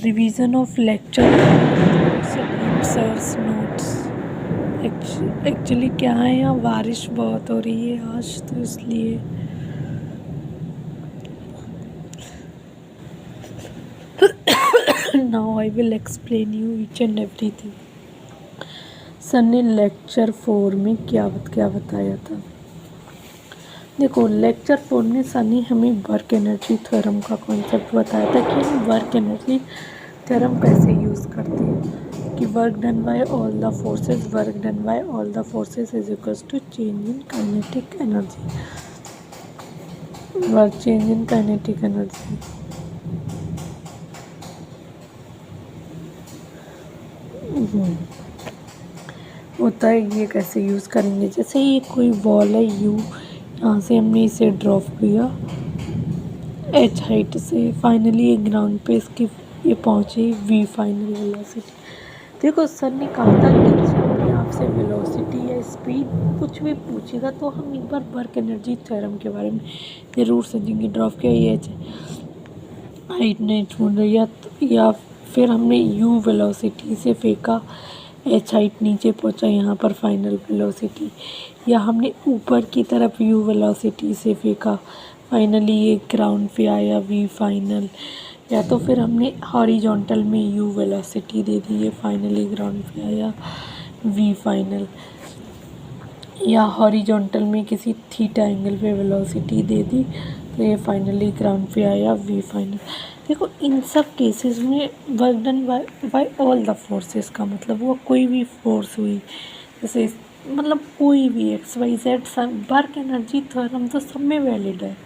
Revision of lecture sir's notes. Actually क्या है, यहाँ बारिश बहुत हो रही है आज, तो इसलिए now I will explain you each and everything. Sir ने लेक्चर 4 में क्या बताया था। देखो, लेक्चर 4 में सर ने हमें वर्क एनर्जी थ्योरम का कॉन्सेप्ट बताया था कि हम वर्क एनर्जी थ्योरम कैसे यूज़ करते हैं कि work done by all the forces is equals to change in kinetic energy. Work change in kinetic energy. होता है, ये कैसे यूज़ करेंगे। जैसे ये कोई बॉल है यू, यहाँ से हमने इसे ड्रॉप किया एच हाइट से, फाइनली ये ग्राउंड पे इसकी ये पहुँची वी फाइनल वेलोसिटी। देखो, सर ने कहा था कि जब भी आपसे वेलोसिटी या स्पीड कुछ भी पूछेगा तो हम एक बार वर्क एनर्जी थ्योरम के बारे में ज़रूर समझेंगे। ड्रॉप किया ये एच हाइट नहीं छोड़ रही या फिर हमने यू वेलोसिटी से फेंका, एच हाइट नीचे पहुंचा, यहाँ पर फाइनल वेलोसिटी, या हमने ऊपर की तरफ यू वेलोसिटी से फेंका, फाइनली ये ग्राउंड पे आया वी फाइनल, या तो फिर हमने हॉरिजॉन्टल में यू वेलोसिटी दे दी, ये फाइनली ग्राउंड पे आया वी फाइनल, या हॉरिजॉन्टल में किसी थीटा एंगल पे वेलोसिटी दे दी तो ये फाइनली ग्राउंड पे आया वी फाइनल। देखो, इन सब केसेस में work done by all the forces का मतलब वो कोई भी फोर्स हुई, जैसे मतलब कोई भी एक्स वाई जेड, सब वर्क एनर्जी थ्योरम तो सब में वैलिड है।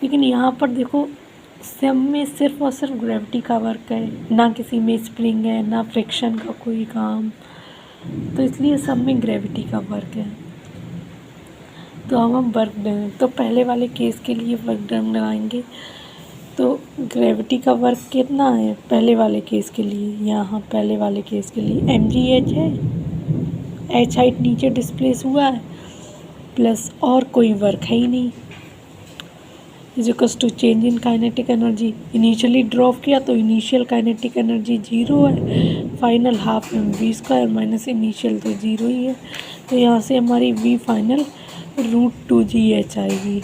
लेकिन यहाँ पर देखो, सब में सिर्फ और सिर्फ ग्रेविटी का वर्क है, ना किसी में स्प्रिंग है, ना फ्रिक्शन का कोई काम, तो इसलिए सब में ग्रेविटी का वर्क है। तो हम वर्क डन, तो पहले वाले केस के लिए वर्क डन लगाएंगे तो ग्रेविटी का वर्क कितना है पहले वाले केस के लिए। यहाँ पहले वाले केस के लिए mgh है, एच हाइट नीचे डिस्प्लेस हुआ है, प्लस और कोई वर्क है ही नहीं, is equals to change in kinetic energy. Initially drop किया तो इनिशियल काइनेटिक एनर्जी 0 है, final half m v square minus initial तो 0 ही है, तो यहाँ से हमारी वी फाइनल √2gh आएगी।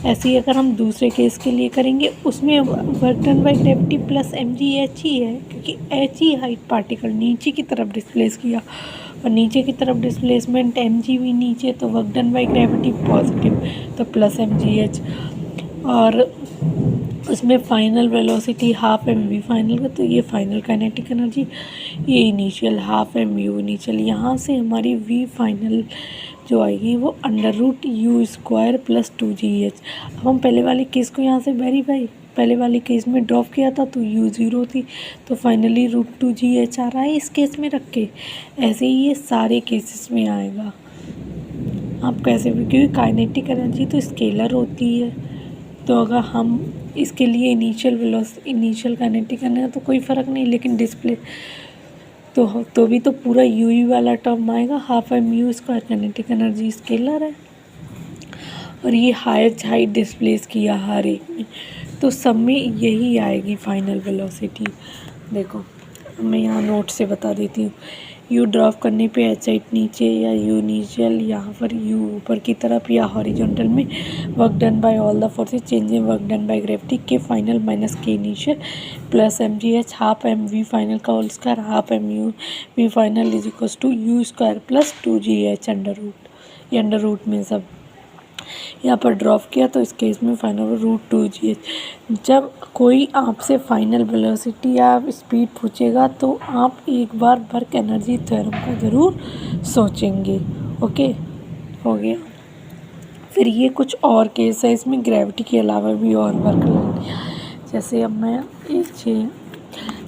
ऐसे ही अगर हम दूसरे केस के लिए करेंगे, उसमें work done by gravity plus mgh ही है, क्योंकि h ही हाइट पार्टिकल नीचे की तरफ डिस्प्लेस किया, और नीचे की तरफ डिस्प्लेसमेंट mg भी नीचे, तो work done by gravity positive तो प्लस mgh, और उसमें final velocity half m v final का, तो ये फाइनल काइनेटिक एनर्जी, ये initial half m u initial, यहाँ से हमारी वी फाइनल जो आएगी वो √u² प्लस 2gh। अब हम पहले वाले केस को यहाँ से वेरीफाई, पहले वाले केस में ड्रॉप किया था तो u 0 थी, तो फाइनली √2gh आ रहा है इस केस में रख के। ऐसे ही ये सारे केसेस में आएगा। आप कैसे भी, क्योंकि काइनेटिक एनर्जी तो स्केलर होती है, तो अगर हम इसके लिए इनिशियल काइनेटिक एनर्जी तो कोई फ़र्क नहीं, लेकिन डिस्प्ले तो भी तो पूरा यू ही वाला टर्म आएगा, half m u square, kinetic energy scalar है, और ये हाइट डिस्प्लेस किया हर एक में, तो सब में यही आएगी फाइनल वेलोसिटी। देखो, मैं यहाँ नोट से बता देती हूँ, यू ड्रॉप करने पे एच हाइट नीचे, या यू इनिशियल यहाँ पर यू ऊपर की तरफ, या हॉरिजॉन्टल में work done by all the forces change in work done by gravity के फाइनल माइनस के initial plus mgh half m v final का whole square half m u v final is equals to u square plus 2gh under root, ये under root में सब यहाँ पर drop किया, तो इस केस में फाइनल √2gh। जब कोई आपसे फाइनल वेलोसिटी या स्पीड पूछेगा तो आप एक बार वर्क एनर्जी थ्योरम का ज़रूर सोचेंगे। ओके, हो गया। फिर ये कुछ और केस है, इसमें ग्रेविटी के अलावा भी और वर्क लगेगा। जैसे अब मैं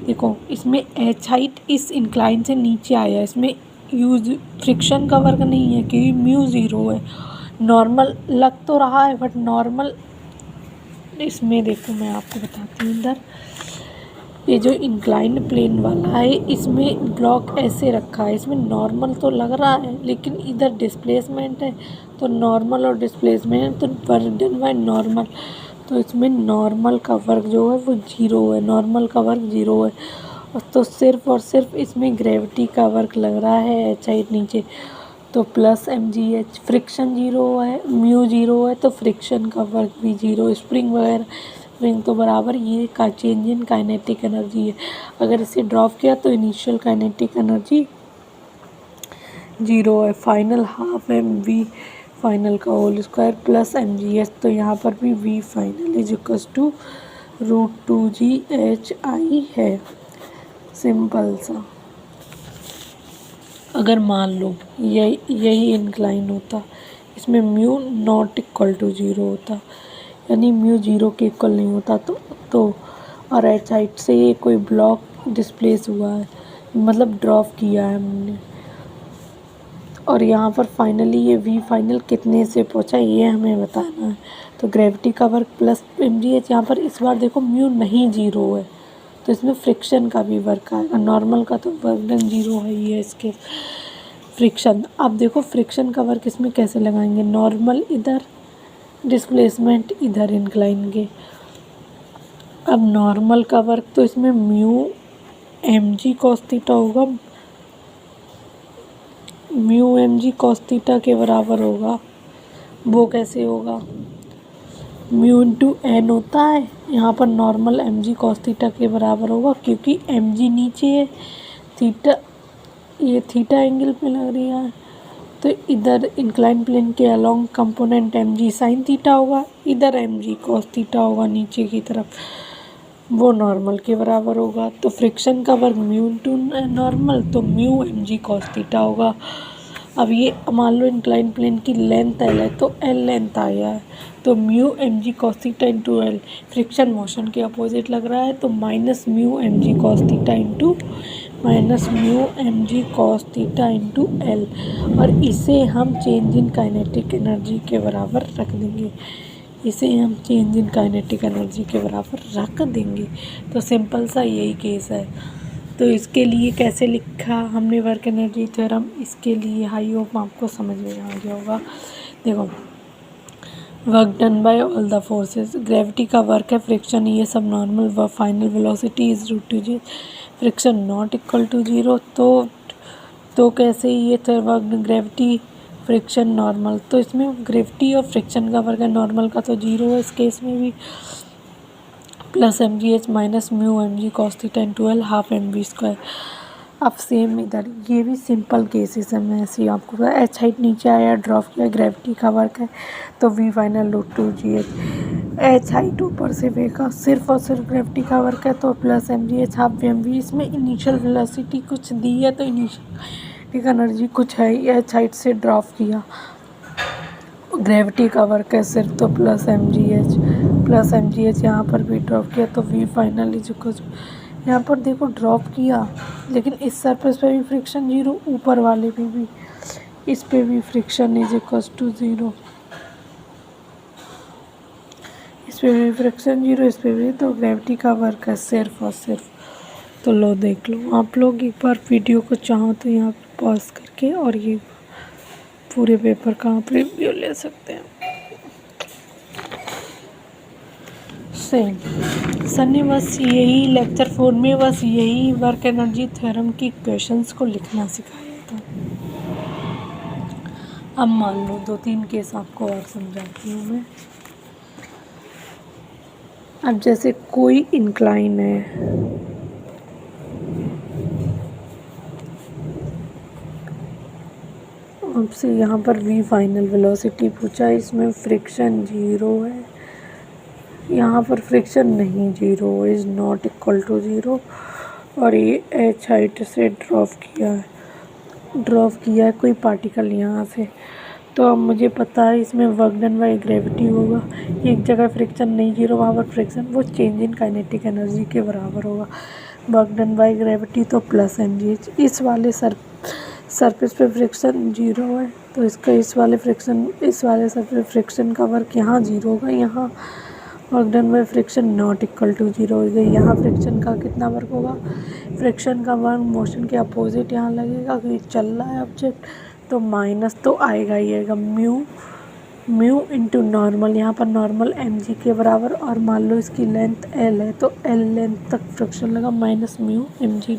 देखो, इसमें एच हाइट इस इंक्लाइन से नीचे आया, इसमें यूज फ्रिक्शन का वर्क नहीं है क्योंकि म्यू 0 है, नॉर्मल लग तो रहा है बट नॉर्मल, इसमें देखो मैं आपको बताती हूँ, इधर ये जो इंक्लाइंड प्लेन वाला है इसमें ब्लॉक ऐसे रखा है, इसमें नॉर्मल तो लग रहा है लेकिन इधर डिस्प्लेसमेंट है, तो नॉर्मल और डिस्प्लेसमेंट तो वर्क डन बाय नॉर्मल, तो इसमें नॉर्मल का वर्क जो है वो 0 है, नॉर्मल का वर्क 0 है। तो सिर्फ और सिर्फ इसमें ग्रेविटी का वर्क लग रहा है एच हाइट नीचे, तो plus m g h. Friction 0 है, म्यू 0 है, तो फ्रिक्शन का वर्क भी 0। स्प्रिंग वगैरह स्प्रिंग तो बराबर, ये का चेंज इन काइनेटिक एनर्जी है। अगर इसे ड्रॉप किया तो इनिशियल काइनेटिक एनर्जी 0 है। Final half m v final का whole square plus m g h, तो यहाँ पर भी v final is equals to √2GHI है। सिंपल सा। अगर मान लो यही इंक्लाइन होता, इसमें म्यू नॉट इक्वल टू 0 होता, यानी म्यू 0 के इक्वल नहीं होता, तो और एच हाइट से ये कोई ब्लॉक डिस्प्लेस हुआ है, मतलब ड्रॉप किया है हमने, और यहाँ पर फाइनली ये वी फाइनल कितने से पहुँचा ये हमें बताना है। तो ग्रेविटी का work plus m g h, यहाँ पर इस बार देखो म्यू नहीं 0 है, तो इसमें फ्रिक्शन का भी वर्क आएगा। नॉर्मल का तो वर्क डन 0 है ही है इसके। फ्रिक्शन, अब देखो फ्रिक्शन का वर्क इसमें कैसे लगाएंगे, नॉर्मल इधर, डिस्प्लेसमेंट इधर इंक्लाइन के। अब नॉर्मल का वर्क तो इसमें mu m g cos theta होगा, mu m g cos theta के बराबर होगा। वो कैसे होगा, म्यू इंटू एन होता है, यहाँ पर normal m g cos theta के बराबर होगा, क्योंकि एम जी नीचे है, थीटा ये थीटा एंगल पे लग रही है, तो इधर इंक्लाइन प्लेन के along component m g sine theta होगा, इधर एम जी कॉस थीटा होगा नीचे की तरफ, वो नॉर्मल के बराबर होगा। तो फ्रिक्शन का वर्क म्यू इंटू नॉर्मल, तो mu m g cos theta होगा। अब ये मान लो इंक्लाइन प्लेन की लेंथ एल है, तो एल लेंथ आया है, तो mu m g cos theta into l, friction motion के अपोजिट लग रहा है, तो minus mu m g cos theta into minus mu m g cos theta into l, और इसे हम चेंज इन काइनेटिक एनर्जी के बराबर रख देंगे, इसे हम चेंज इन काइनेटिक एनर्जी के बराबर रख देंगे। तो सिंपल सा यही केस है। तो इसके लिए कैसे लिखा हमने वर्क एनर्जी थ्योरम, इसके लिए आई होप आपको समझ में आ गया होगा। देखो, work done by all the forces, gravity का वर्क है, फ्रिक्शन ये सब नॉर्मल, व final velocity is √2g, friction not equal to 0। तो कैसे ये तो वर्क ग्रेविटी फ्रिक्शन नॉर्मल, तो इसमें ग्रेविटी और फ्रिक्शन का वर्क है, नॉर्मल का तो 0 है इस केस में भी, plus m g h minus mu m g cos theta into l half m v square. अब सेम इधर ये भी सिंपल केसेस है, मैं ऐसे ही आपको पता, एच हाइट नीचे आया, ड्रॉप किया, ग्रेविटी का वर्क है, तो we final √2GH। H height ऊपर से फेंका, सिर्फ और सिर्फ ग्रेविटी का वर्क है, तो plus m g h half m v. इसमें इनिशियल वेलोसिटी कुछ दी है, तो इनिशियल एनर्जी कुछ है, एच हाइट से ड्रॉप किया, ग्रेविटी का वर्क है सिर्फ, तो प्लस एम जी एच यहाँ पर भी ड्रॉप किया, तो वी फाइनल इज इक्वल, यहाँ पर देखो ड्रॉप किया, लेकिन इस सरफेस पे भी फ्रिक्शन 0, ऊपर वाले पे भी, इस पे भी फ्रिक्शन इज इक्वल टू 0, इस पे भी फ्रिक्शन 0, इस पे भी, तो ग्रेविटी का वर्क है सिर्फ और सिर्फ। तो लो देख लो आप लोग एक बार वीडियो को, चाहो तो यहाँ पर पॉज करके और ये पूरे पेपर का आप रिव्यू ले सकते हैं। सेम सर ने बस यही लेक्चर 4 में बस यही वर्क एनर्जी थ्योरम की क्वेश्चंस को लिखना सिखाया था। अब मान लो 2-3 केस आपको और समझाती हूँ मैं। अब जैसे कोई इंक्लाइन है, आपसे यहाँ पर वी फाइनल वेलोसिटी पूछा, इसमें फ्रिक्शन 0 है, यहाँ पर फ्रिक्शन नहीं 0 इज़ नॉट इक्वल टू 0, और ये एच हाइट से ड्रॉप किया है कोई पार्टिकल यहाँ से, तो अब मुझे पता है इसमें वर्क डन बाय ग्रेविटी होगा, एक जगह फ्रिक्शन नहीं 0, वहाँ पर फ्रिक्शन, वो चेंज इन काइनेटिक एनर्जी के बराबर होगा। वर्क डन बाय ग्रेविटी तो प्लस एम जी एच, इस वाले सरफेस पे फ्रिक्शन 0 है, तो इसका इस वाले सरफेस फ्रिक्शन का वर्क यहाँ 0 होगा, यहाँ work done by friction not equal to 0 होगा। यहाँ फ्रिक्शन का कितना वर्क होगा, फ्रिक्शन का वर्क मोशन के अपोजिट यहाँ लगेगा, क्योंकि चल रहा है ऑब्जेक्ट, तो माइनस तो आएगा ही आएगा, म्यू म्यू इंटू नॉर्मल, यहाँ पर नॉर्मल एम जी के बराबर, और मान लो इसकी लेंथ एल है तो एल लेंथ तक फ्रिक्शन लगा माइनस म्यू एम जी,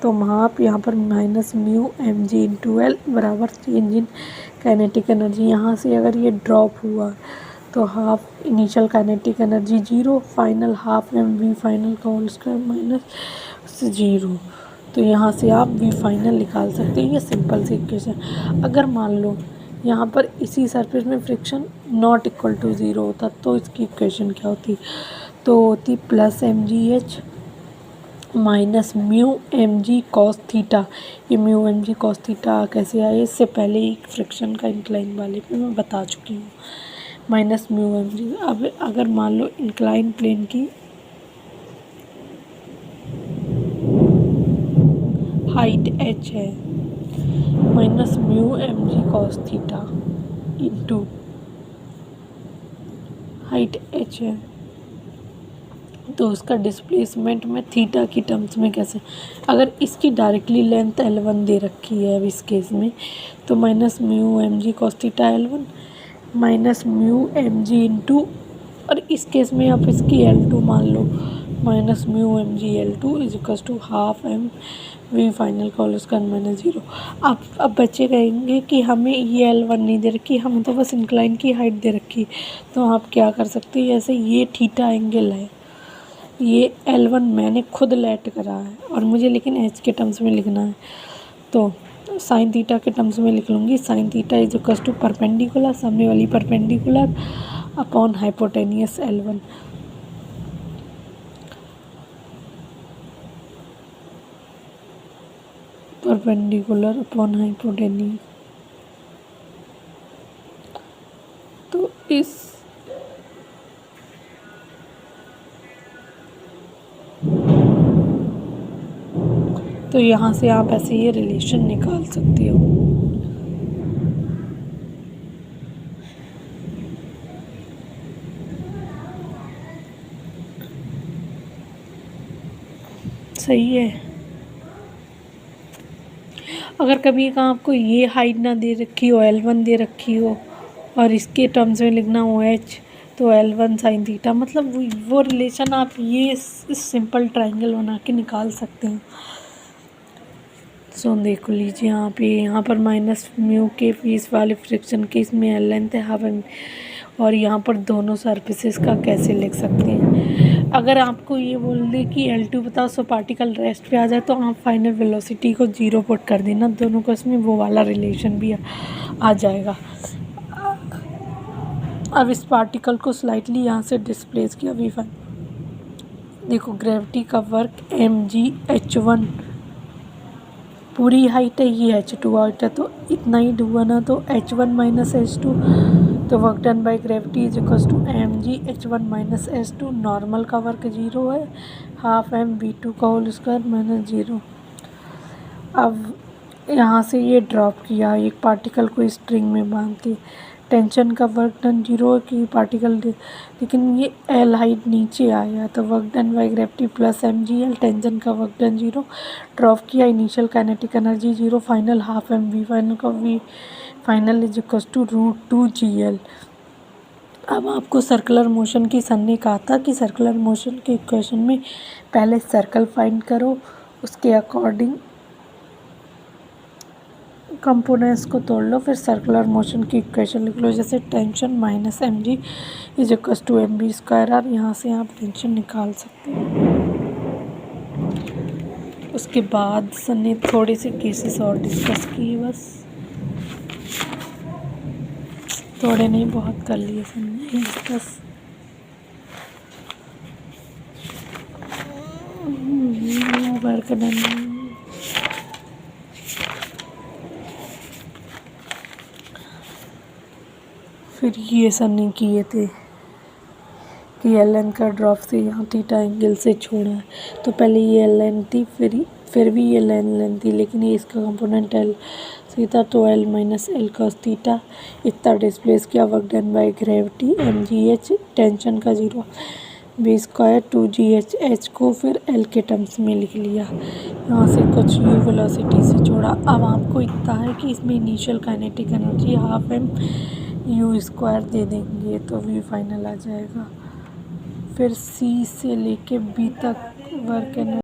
तो आप यहाँ पर minus mu m g into l बराबर चेंज इन काइनेटिक एनर्जी। यहाँ से अगर ये ड्रॉप हुआ तो half initial kinetic energy zero, final half m v final का होल स्क्वायर माइनस जीरो। तो यहाँ से आप वी फाइनल निकाल सकते हैं। ये सिंपल सी इक्वेशन। अगर मान लो यहाँ पर इसी सरफेस में friction not equal to zero होता तो इसकी इक्वेशन क्या होती, तो होती plus m g h minus mu m g cos theta. ये mu m g cos theta कैसे आए, इससे पहले ही फ्रिक्शन का इंक्लाइन वाले पे मैं बता चुकी हूँ। Minus mu m g. अब अगर मान लो इंक्लाइन प्लेन की हाइट h है minus mu m g cos theta into height h है, तो उसका डिस्प्लेसमेंट में थीटा की टर्म्स में कैसे, अगर इसकी डायरेक्टली लेंथ L1 दे रखी है अब इस केस में, तो minus mu m g cos theta L1 minus mu m g into, और इस केस में आप इसकी L2 मान लो, minus mu m g L2 is equal to half m v final का होल स्क्वायर माइनस जीरो। अब बच्चे कहेंगे कि हमें ये L1 नहीं दे रखी, हमें तो बस इंक्लाइन की हाइट दे रखी, तो आप क्या कर सकते हैं, जैसे ये थीटा एंगल है, ये L1 मैंने खुद लेट करा है और मुझे लेकिन एच के टर्म्स में लिखना है, तो साइन थीटा के टर्म्स में लिख लूँगी। Sine theta is equal to perpendicular, सामने वाली perpendicular upon hypotenuse L1। Perpendicular upon hypotenuse, तो इस तो यहाँ से आप ऐसे ये रिलेशन निकाल सकते हो। सही है। अगर कभी का आपको ये हाइट ना दे रखी हो, L1 दे रखी हो, और इसके टर्म्स में लिखना हो H, तो L1 साइन थीटा, मतलब वो रिलेशन आप ये इस सिंपल ट्रायंगल बना के निकाल सकते हैं। सो देख लीजिए यहाँ पर माइनस म्यू के फीस वाले फ्रिक्शन के इसमें एल लेंथ है हाफ एम, और यहाँ पर दोनों सरफेसेस का कैसे लिख सकते हैं। अगर आपको ये बोल दे कि L2 बताओ सो पार्टिकल रेस्ट पे आ जाए, तो आप फाइनल वेलोसिटी को जीरो पुट कर देना दोनों को, इसमें वो वाला रिलेशन भी आ जाएगा। अब इस पार्टिकल को स्लाइटली यहाँ से डिस्प्लेस किया वी फाइन, देखो ग्रेविटी का वर्क एम जी H1 पूरी हाइट है, ये H2 हाइट है, तो इतना ही हुआ ना, तो H1 माइनस H2, तो work done by gravity is equal to m g H1 minus H2। Normal का वर्क जीरो है, हाफ एम V2 का होल स्क्वायर माइनस जीरो। अब यहाँ से ये ड्रॉप किया एक पार्टिकल को स्ट्रिंग में बांध के, टेंशन का वर्क डन जीरो की पार्टिकल, लेकिन ये एल हाइट नीचे आया, तो work done by gravity plus m g l, tension का वर्क डन जीरो, ड्रॉप किया initial kinetic energy zero, final half m v final का v final is equal to √2 GL। अब आपको सर्कुलर मोशन की सन ने कहा था कि सर्कुलर मोशन के इक्वेशन में पहले सर्कल फाइंड करो, उसके अकॉर्डिंग कंपोनेंट्स को तोड़ लो, फिर सर्कुलर मोशन की इक्वेशन लिख लो, जैसे tension minus m g is equal to m b square r. यहाँ से आप टेंशन निकाल सकते हो। उसके बाद सर ने थोड़े से केसेस और डिस्कस किए, बस थोड़े नहीं बहुत कर लिए सर ने डिस्कस। Work done. फिर ये सर ने किए थे कि एल एन का ड्रॉप से यहाँ थीटा एंगल से छोड़ा है, तो पहले ये एल एन थी, फिर भी ये लेन थी, लेकिन ये इसका कंपोनेंट एल सी था, तो l minus l cos theta इतना डिस्प्लेस किया, work done by gravity m g h, tension का जीरो, बी स्क्वायर 2GH, एच को फिर एल के टर्म्स में लिख लिया, यहाँ से कुछ यू वेलोसिटी से छोड़ा। अब आपको इतना है कि इसमें initial kinetic energy half m u square दे देंगे तो वी फाइनल आ जाएगा। फिर सी से लेके बी तक वर्क एंड